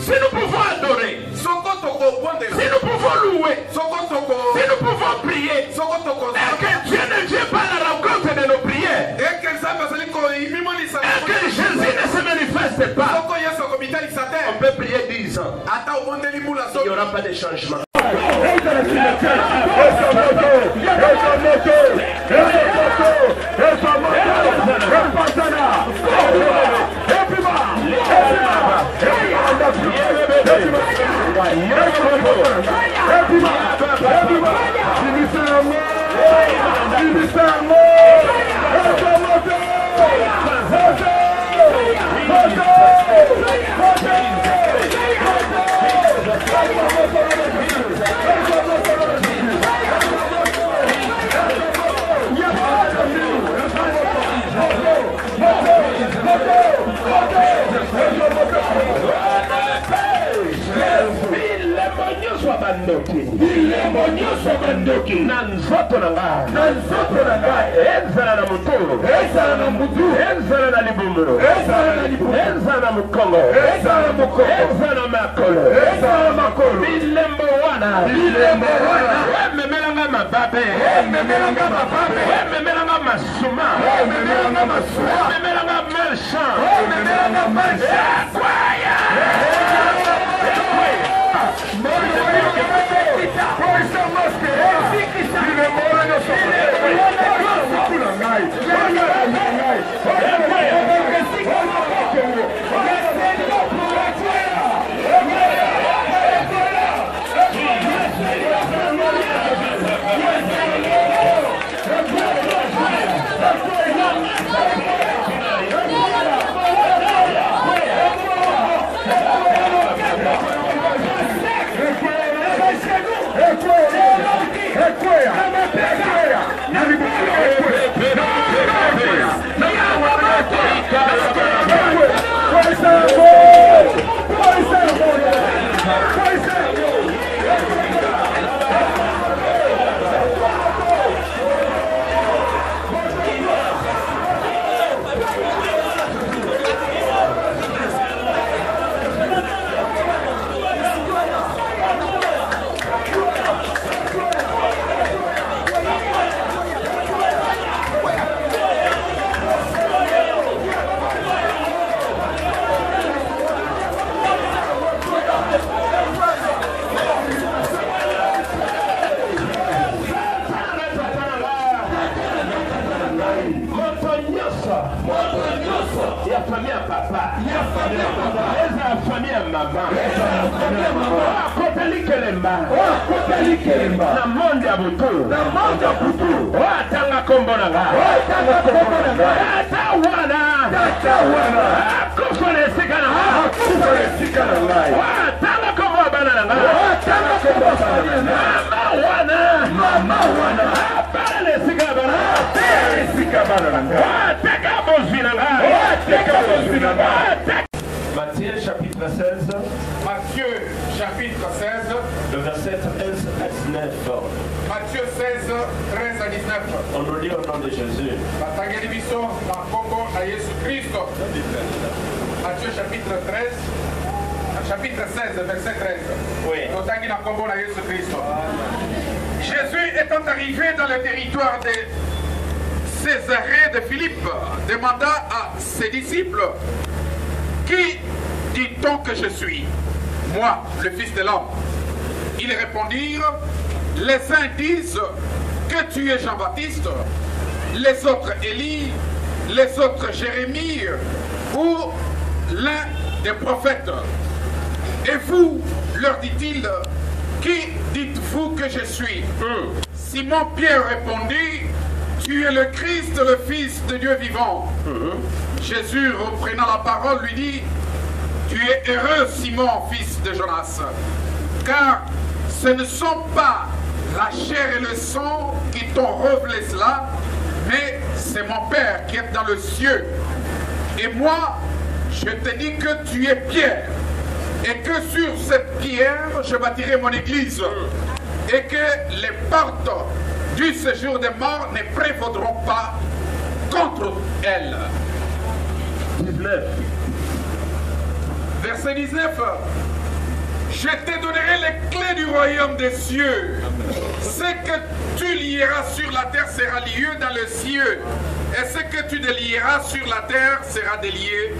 Si nous pouvons adorer, si nous pouvons louer, si nous pouvons prier, est-ce que Dieu ne vient pas à la rencontre de nos prières? Est-ce que Jésus ne se manifeste pas? On peut prier 10 ans. Il n'y aura pas de changement. Matthieu chapitre 16. Matthieu chapitre 16. Le verset 13 à 19. Matthieu 16, 13 à 19. On nous lit au nom de Jésus. Matthieu chapitre 13. Chapitre 16, verset 13. Oui. Jésus étant arrivé dans le territoire de Césarée de Philippe, demanda à ses disciples: qui dit-on que je suis? Moi, le Fils de l'homme. Ils répondirent: les uns disent que tu es Jean-Baptiste, les autres Élie, les autres Jérémie ou l'un des prophètes. Et vous, leur dit-il, qui dites-vous que je suis? Simon-Pierre répondit: tu es le Christ, le Fils de Dieu vivant. Jésus, reprenant la parole, lui dit: tu es heureux, Simon, fils de Jonas, car ce ne sont pas la chair et le sang qui t'ont révélé cela, mais c'est mon Père qui est dans le ciel. Et moi, je te dis que tu es Pierre, et que sur cette pierre, je bâtirai mon église, et que les portes du séjour des morts ne prévaudront pas contre elle. 19. Verset 19. Je te donnerai les clés du royaume des cieux. Ce que tu lieras sur la terre sera lié dans les cieux. Et ce que tu délieras sur la terre sera délié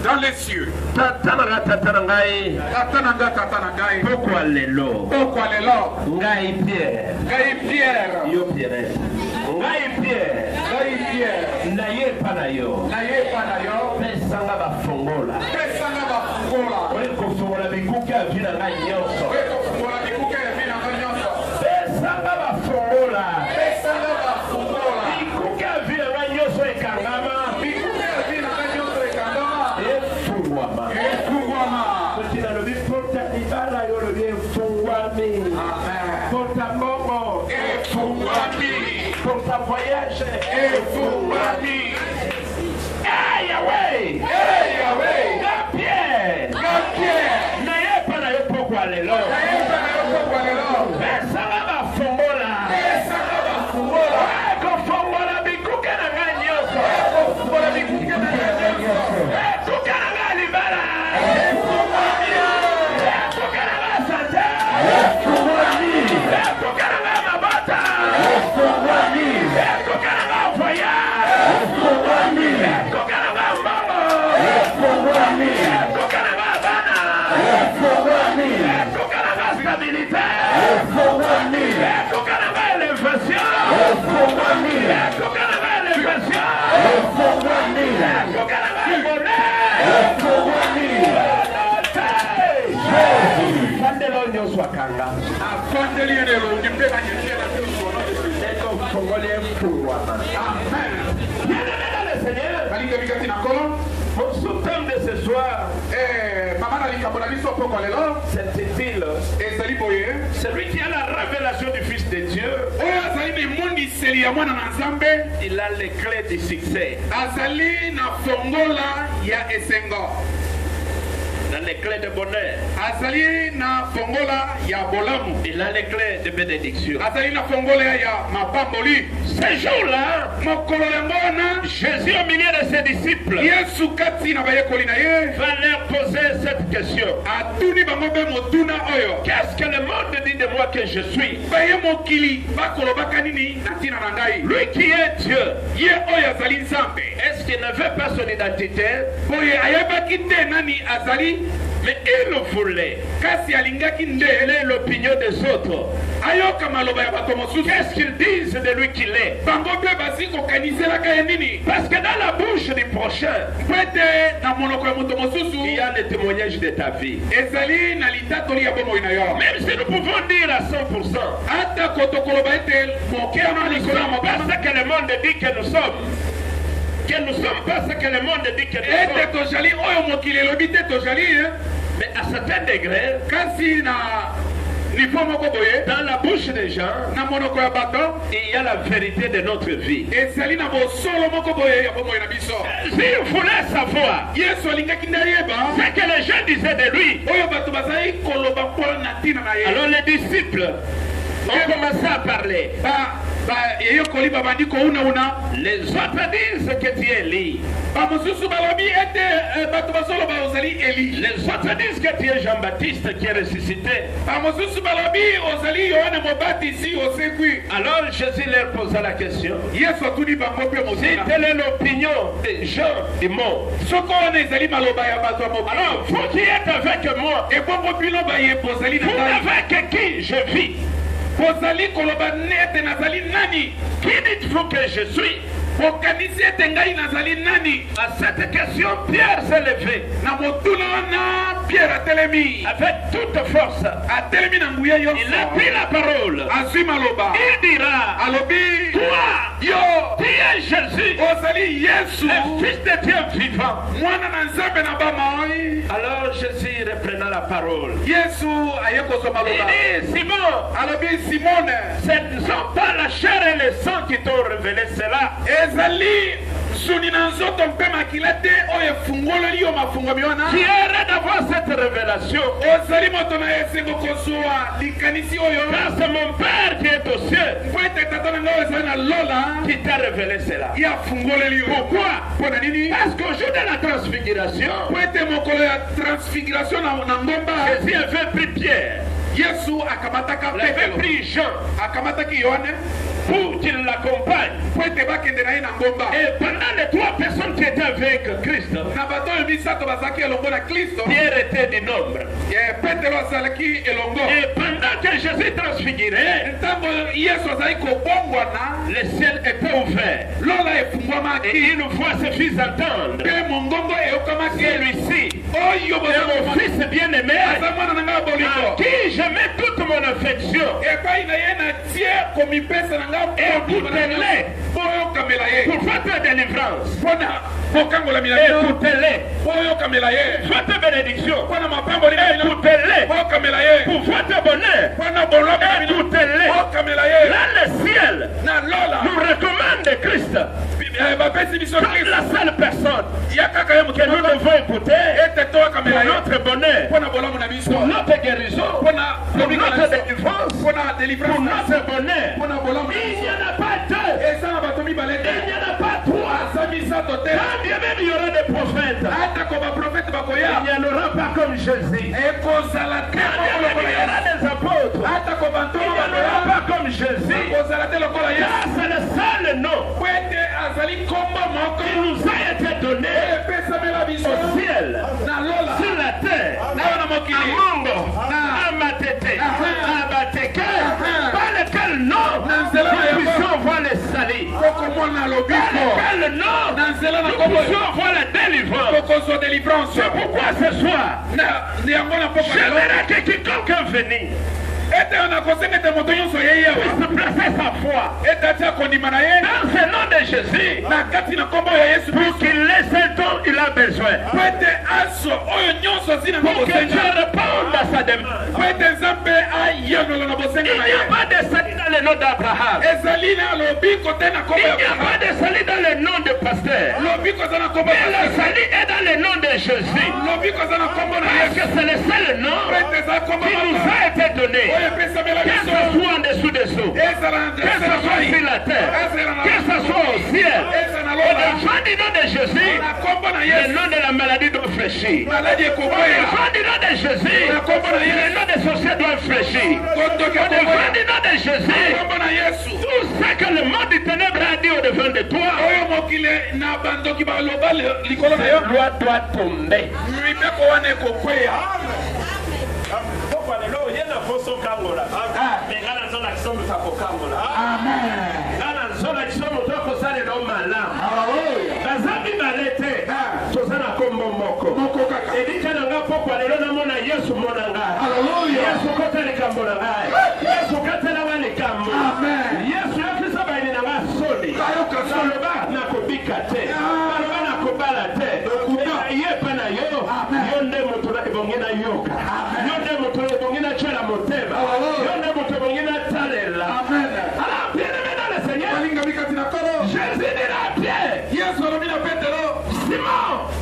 dans les cieux. Tatananga tatanangai. Tatananga tatanangai. Pourquoi lelo? Pourquoi lelo? Ngai Pierre. Ngai Pierre. Yo Pierre. Ngai Pierre. Ngai Pierre. Naye panayo. Naye panayo. Pesanga bafongola. Pesanga bafongola. Oye kofongola bikuka vina ngai nyonso. Oye kofongola bikuka vina ngai nyonso. Pesanga bafongola. Pesanga bafongola. Bikuka vina ngai nyonso ekangama. Bikuka vina ngai nyonso ekangama. Efungwama. Efungwama. Kotina lobi porta ibala yo lobi efungwami. Amen. Porta momo. Efungwami. Porta voyage. Efungwami. Hey Yahweh. Hey Yahweh. Pierre. Pierre. Naye pana yo pourquoi lelo. Naye pana yo pourquoi lelo. Pesanga bafongola. Pesanga bafongola. Kofongola bikuka na ngai nyonso. Kofongola bikuka na ngai nyonso. Kuka na ngai libala. Kuka na ngai sante. Kuka na ngai mabota. Kuka na ngai voyage. Kuka na ngai mbongo. Kuka na ngai bana. Kuka na ngai stabilité. Kuka na ngai élévation. Kuka na ngai élévation. Kuka na ngai bonheur. Fandelo nyonso akanga. Afandeli lelo ndimbe banyekela nyonso na Jésus. Eko fongoli efungwama. Amen. Bien-aimé dans le Seigneur, Balinga bikati na kolo. pour ce thème de ce soir, Mama na likambo na biso poko lelo. s'intitule Ezali boye. Celui qui a la révélation du Fils de Dieu, Oyo azali na emondiseli ya mwana na Nzambe. il a les clés du succès. Azali na fongola ya esengo. Il a les clés de bonheur. Azali na fongola ya bolamu. Il a les clés de bénédiction. Azali na fongola ya mapamboli. Ce jour-là, Mokolo yango wana Jésus au milieu de ses disciples Yesu kati na bayekoli na ye va leur poser cette question. atuni bango mpe motuna oyo. Qu'est-ce que le monde dit de moi que je suis? Baye mokili bakolobaka nini na ntina na ngai. Lui qui est Dieu, Ye oyo azali Nzambe. est-ce qu'il ne veut pas son identité? Boye ayebaki te nani azali. Mais il voulait Kasi alingaki nde quelle est l'opinion des autres. ayoka maloba ya bato mosusu. Qu'est-ce qu'ils disent de lui qu'il est? Bango mpe basi kokaniselaka ye nini. Parce que dans la bouche du prochain, Mpo ete na monoko ya moto il y mosusu a le témoignage de ta vie. ezali na litatoli ya bomoi na yo. Même si nous pouvons dire à 100%, ata kotokoloba ete moke wana likolo ya pas mabana ce que le monde dit que nous sommes. Que nous sommes pas ce que le monde dit que nous ete sommes. tozali oyo mokili elobi te tozali Mais à certain degré, kasi na niveau moko boye dans la bouche des gens, na monoko ya bato il y a la vérité de notre vie. ezali na bosolo moko boye ya bomoi na biso. S'il voulait savoir Yesu alingaki nde ayeba ce que les gens disaient de lui, oyo bato bazali koloba mpona na ntina na ye. alors les disciples ont commencé à parler. eyokoli babandi kouna-una. Les autres disent que tu es Élie. bamosusu balobi ete bato bazoloba ozali Eli. Les autres disent que tu es Jean-Baptiste qui est ressuscité. bamosusu balobi ozali Yohane Mobatisi osekwi. Alors Jésus leur posa la question. Yesu atuni bango mpe Si mosina. telle est l'opinion des gens du monde, soko wana ezali maloba ya bato ya mokili. alors vous qui êtes avec moi, ebongo bino baye bozali na vous ngai. avec qui je vis? bozali koloba nete nazali nani. Qui dites-vous que je suis? bokanisi ete ngai nazali nani. À cette question, Pierre s'est levé na motuna wana Pierre atelemi. avec toute force. atelemi na nguya Il a nyonso. pris la parole. azwi maloba. Il dira, alobi toi, yo tu es Jésus, ozali Yesu le Fils de Dieu vivant. mwana na Nzambe na bamai. Alors Jésus reprenant la parole, Yesu aye kozwa il maloba. dit, Simon, alobi Simone ce ne sont pas la chair et le sang qui t'ont révélé cela, ezali Tu es d'avoir cette révélation. Car c'est mon Père qui est au ciel qui t'a révélé cela. Pourquoi? Parce qu'au jour de la transfiguration, Jésus avait pris Pierre. Il avait pris Jean pour qu'il l'accompagne. Et pendant les 3 personnes qui étaient avec Christ, Pierre était du nombre. Et pendant que Jésus transfigurait, le ciel était ouvert. Et une voix se fit entendre. Celui-ci est mon fils bien-aimé, à qui je mets toute mon affection. Écoutez-les pour votre délivrance. Écoutez-les votre bénédiction. Écoutez-les pour votre bonheur. Écoutez-les. Là, le ciel nous recommande Christ comme la seule personne que nous devons écouter pour notre bonheur, pour notre guérison, pour notre délivrance, pour notre bonheur. Il n'y en a pas 2. Il n'y en a pas 3. Quand bien même il y aura des prophètes, il n'y en aura pas comme Jésus. Quand bien même il y aura des apôtres, il n'y en aura pas comme Jésus. Car c'est le seul nom qui nous a été donné au ciel, sur la terre, à Mongo, à Matete, à Bateke, par lequel nom nous puissions voir les salis, par lequel nom nous puissions voir la délivrance. C'est pourquoi ce soir, je verrai que quiconque est venu puisse placer sa foi dans ce nom de Jésus pour qu'il laisse ce dont il a besoin, pour que Dieu réponde à sa demande. Il n'y a pas de salut dans le nom d'Abraham. Il n'y a pas de salut dans le nom de pasteur. Mais le salut est dans le nom de Jésus. Parce que c'est le seul nom qui nous a été donné. Que ce soit en dessous des eaux, que ce soit sur la terre, que ce soit au ciel. Et devant du nom de Jésus, le nom de la maladie doit fléchir. Devant du nom de Jésus, le nom des sorciers doit fléchir. Devant du nom de Jésus, tout ce que le monde du ténèbre a dit au devant de toi, loi doit tomber.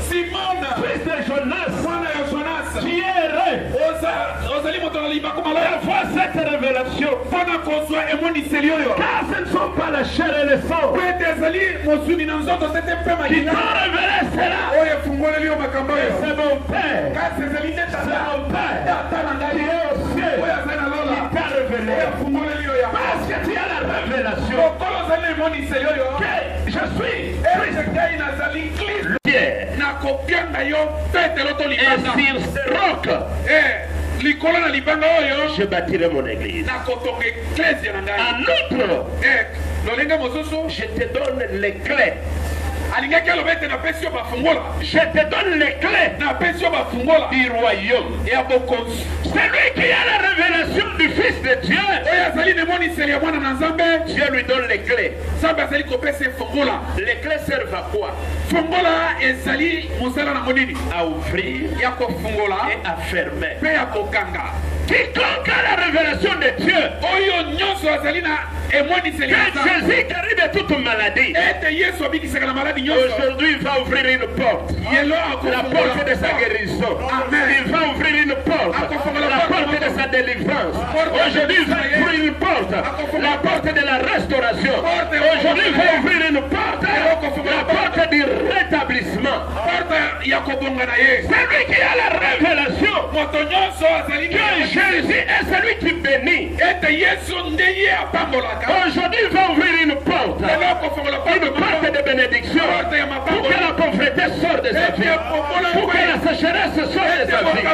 Simon, fils de Jonas, vois cette révélation, car ce ne sont pas la chair et le sang qui t'ont révélé cela. C'est mon Père, c'est mon Père qui est au ciel, qui t'a révélé. Parce que tu as la révélation que je suis Pierre. Et sur ce roc, je bâtirai mon église. En outre, je te donne les clés. Je te donne les clés du royaume. Celui qui a la révélation du Fils de Dieu, Dieu lui donne les clés. Les clés servent à quoi? À ouvrir et à fermer. quiconque a la révélation de Dieu, que Jésus guérit de toute maladie, aujourd'hui il va ouvrir une porte, la porte de sa guérison. Il va ouvrir une porte, la porte de sa délivrance. Aujourd'hui il va ouvrir une porte, la porte de la restauration. Aujourd'hui il va ouvrir une porte, la porte du rétablissement. Celui qui a la révélation que Jésus est celui qui bénit, aujourd'hui il va ouvrir une porte de bénédiction, pour que la pauvreté sorte de sa vie, pour que la sécheresse sorte de sa vie.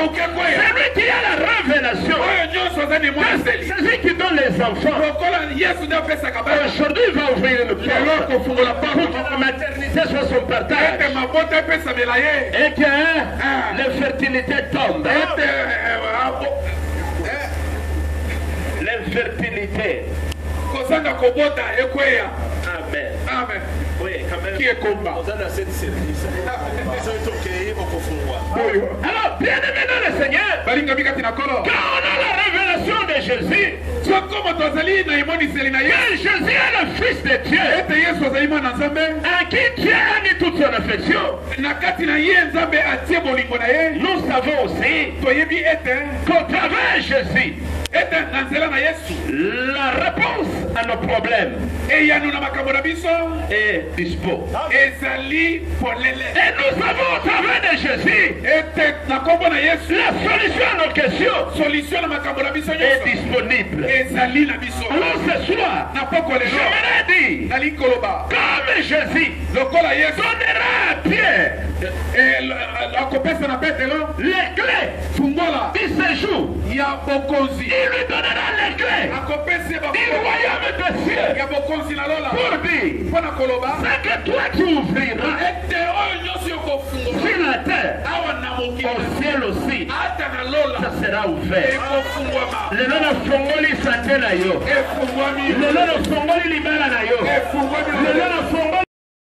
Celui qui a la révélation, c'est celui qui donne les enfants. Aujourd'hui il va ouvrir une porte pour que la maternité soit son partage et que l'infertilité tombe. L'infertilité. Amen. Amen. Oui, quand même. Qui est combat? Alors, bien aimé dans le Seigneur, quand on a la révélation de Jésus, que Jésus est le Fils de Dieu, à qui Dieu a mis toute son affection, nous savons aussi qu'au travers de Jésus, la réponse à nos problèmes est dispo. Et nous savons au travers de Jésus la solution à nos questions est disponible. Alors ce soir, j'aimerais dire, comme Jésus donnera à Pierre les clés du séjour, il lui donnera les clés du royaume des cieux pour dire, c'est que toi tu ouvriras sur la terre, au ciel aussi, ça sera ouvert. Le nom de Fongoli Santé na yo, le nom de Fongoli Libera na yo, le nom de Fongoli